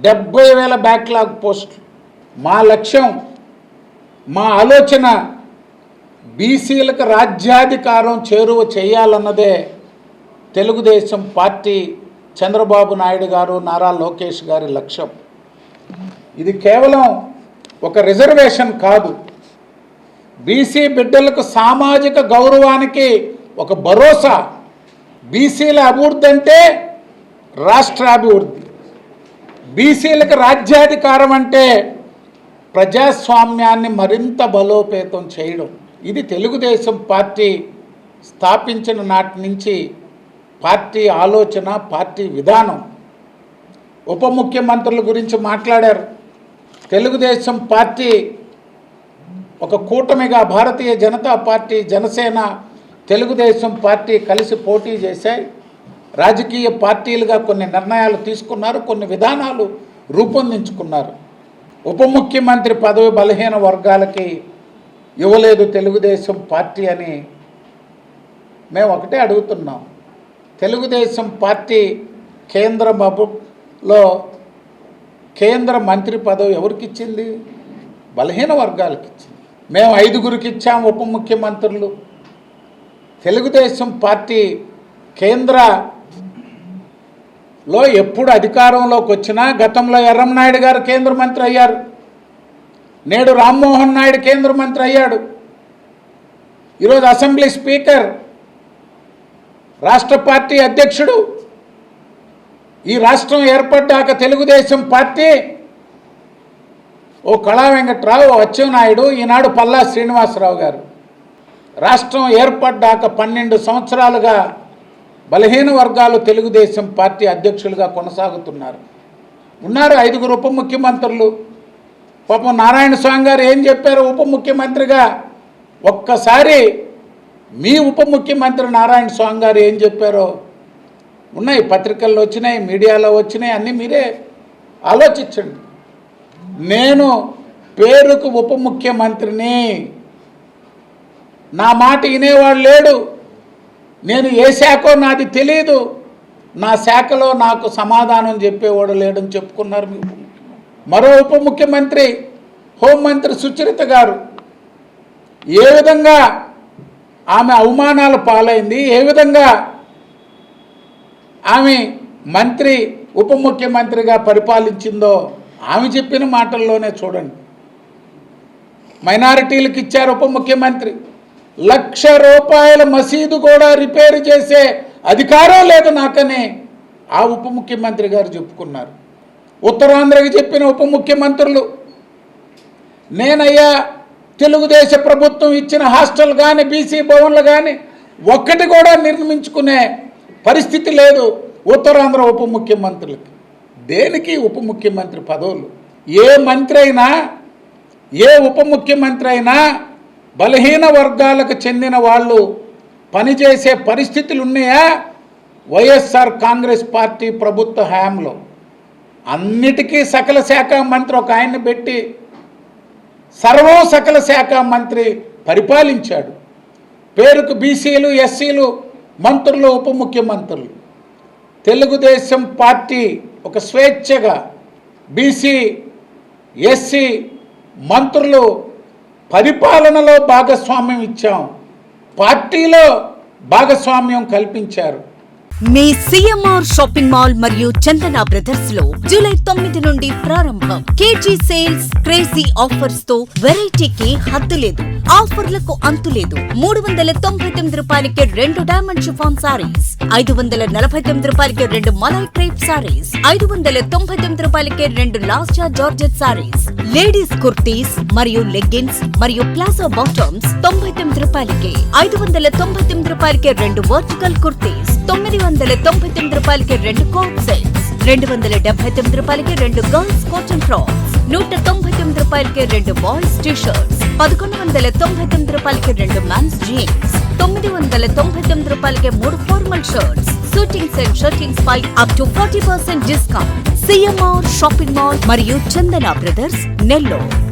70,000 backlog పోస్టులు. మా లక్ష్యం, మా ఆలోచన బీసీలకు రాజ్యాధికారం చేరువ చేయాలన్నదే తెలుగుదేశం పార్టీ, చంద్రబాబు నాయుడు గారు, నారా లోకేష్ గారి లక్ష్యం. ఇది కేవలం ఒక రిజర్వేషన్ కాదు, బీసీ బిడ్డలకు సామాజిక గౌరవానికి ఒక భరోసా. బీసీల అభివృద్ధి అంటే రాష్ట్రాభివృద్ధి, బీసీలకు రాజ్యాధికారం అంటే ప్రజాస్వామ్యాన్ని మరింత బలోపేతం చేయడం. ఇది తెలుగుదేశం పార్టీ స్థాపించిన నాటి నుంచి పార్టీ ఆలోచన, పార్టీ విధానం. ఉప ముఖ్యమంత్రుల గురించి మాట్లాడారు. తెలుగుదేశం పార్టీ ఒక కూటమిగా భారతీయ జనతా పార్టీ, జనసేన, తెలుగుదేశం పార్టీ కలిసి పోటీ చేశాయి. రాజకీయ పార్టీలుగా కొన్ని నిర్ణయాలు తీసుకున్నారు, కొన్ని విధానాలు రూపొందించుకున్నారు. ఉప ముఖ్యమంత్రి పదవి బలహీన వర్గాలకి ఇవ్వలేదు తెలుగుదేశం పార్టీ అని మేము ఒకటే అడుగుతున్నాం. తెలుగుదేశం పార్టీ కేంద్రంలో కేంద్ర మంత్రి పదవి ఎవరికి ఇచ్చింది? బలహీన వర్గాలకు ఇచ్చింది. మేము 5గురికి ఇచ్చాము ఉప ముఖ్యమంత్రులు. తెలుగుదేశం పార్టీ కేంద్రలో ఎప్పుడు అధికారంలోకి వచ్చినా, గతంలో ఎర్రంనాయుడు గారు కేంద్ర మంత్రి అయ్యారు, నేడు రామ్మోహన్ నాయుడు కేంద్ర మంత్రి అయ్యాడు, ఈరోజు అసెంబ్లీ స్పీకర్, రాష్ట్ర పార్టీ అధ్యక్షుడు. ఈ రాష్ట్రం ఏర్పడ్డాక తెలుగుదేశం పార్టీ ఓ కళా వెంకట్రావు, అచ్చెన్నాయుడు, ఈనాడు పల్లా శ్రీనివాసరావు గారు. రాష్ట్రం ఏర్పడ్డాక 12 సంవత్సరాలుగా బలహీన వర్గాలు తెలుగుదేశం పార్టీ అధ్యక్షులుగా కొనసాగుతున్నారు. ఉన్నారు 5గురు ఉప ముఖ్యమంత్రులు. పాపం నారాయణ స్వామి గారు ఏం చెప్పారు ఉప ముఖ్యమంత్రిగా? ఒక్కసారి మీ ఉప ముఖ్యమంత్రి నారాయణ స్వామి గారు ఏం చెప్పారో ఉన్నాయి, పత్రికల్లో వచ్చినాయి, మీడియాలో వచ్చినాయి, అన్నీ మీరే ఆలోచించండి. నేను పేరుకు ఉప ముఖ్యమంత్రిని, నా మాట వినేవాడు లేడు, నేను ఏ శాఖో నాది తెలియదు, నా శాఖలో నాకు సమాధానం చెప్పేవాడు లేడని చెప్పుకున్నారు మీ ఉప ముఖ్యమంత్రి. మరో ఉప ముఖ్యమంత్రి హోంమంత్రి సుచరిత గారు ఏ విధంగా ఆమె అవమానాల పాలైంది, ఏ విధంగా ఆమె మంత్రి ఉప ముఖ్యమంత్రిగా పరిపాలించిందో ఆమె చెప్పిన మాటల్లోనే చూడండి. మైనారిటీలకు ఇచ్చారు ఉప ముఖ్యమంత్రి. 1,00,000 రూపాయల మసీదు కూడా రిపేర్ చేసే అధికారం లేదు నాకని ఆ ఉప ముఖ్యమంత్రి గారు చెప్పుకున్నారు. ఉత్తరాంధ్రకి చెప్పిన ఉప ముఖ్యమంత్రులు, నేనయ్యా తెలుగుదేశ ప్రభుత్వం ఇచ్చిన హాస్టల్ కానీ, బీసీ భవన్లు కానీ ఒక్కటి కూడా నిర్మించుకునే పరిస్థితి లేదు ఉత్తరాంధ్ర ఉప ముఖ్యమంత్రులకి. దేనికి ఉప ముఖ్యమంత్రి పదవులు? ఏ మంత్రి అయినా, ఏ ఉప ముఖ్యమంత్రి అయినా బలహీన వర్గాలకు చెందిన వాళ్ళు పనిచేసే పరిస్థితులు ఉన్నాయా? వైఎస్ఆర్ కాంగ్రెస్ పార్టీ ప్రభుత్వ హయాంలో అన్నిటికీ సకల శాఖ మంత్రి ఒక ఆయన్ని పెట్టి సర్వం సకల శాఖ మంత్రి పరిపాలించాడు. పేరుకు బీసీలు, ఎస్సీలు మంత్రులు, ఉప ముఖ్యమంత్రులు. తెలుగుదేశం పార్టీ ఒక స్వేచ్ఛగా బీసీ, ఎస్సీ మంత్రులు పరిపాలనలో భాగస్వామ్యం ఇచ్చాం, పార్టీలో భాగస్వామ్యం కల్పించారు. మీ సిఎంఆర్ షాపింగ్ మాల్ మరియు చందన బ్రదర్స్ లో జూలై 9 నుండి ప్రారంభం. కేజీ సేల్స్, క్రేజీ ఆఫర్స్ తో వెరైటీకి హద్దు లేదు, ఆఫర్లకు అంతు లేదు. 399 రూపాయలకి 2 డైమండ్ షిఫాన్ సారీస్, 549 రూపాయలకి 2 మలై క్రేప్ సారీస్, 599 రూపాయలకి 2 లాస్టా జార్జెట్ సారీస్, లేడీస్ కుర్తీస్ మరియు లెగ్గిన్స్ మరియు ప్లాజో బాటమ్స్ 99 రూపాయలకి, 599 రూపాయలకి 2 వర్టికల్ కుర్తీస్, 999 రూపాయలకి 2 కోట్ సెట్స్, 279 రూపాయలకి 2 గర్ల్స్ కాటన్ ఫ్రాక్స్, 199 రూపాయలకి 2 బాయ్స్ టీ షర్ట్స్, 1199 రూపాయలకి 2 మెన్స్ జీన్స్, 999 రూపాయలకి 3 formal shirts. Suitings and shirtings పై up to 40% discount. CMR shopping mall మరియు చందన బ్రదర్స్, నెల్లూరు.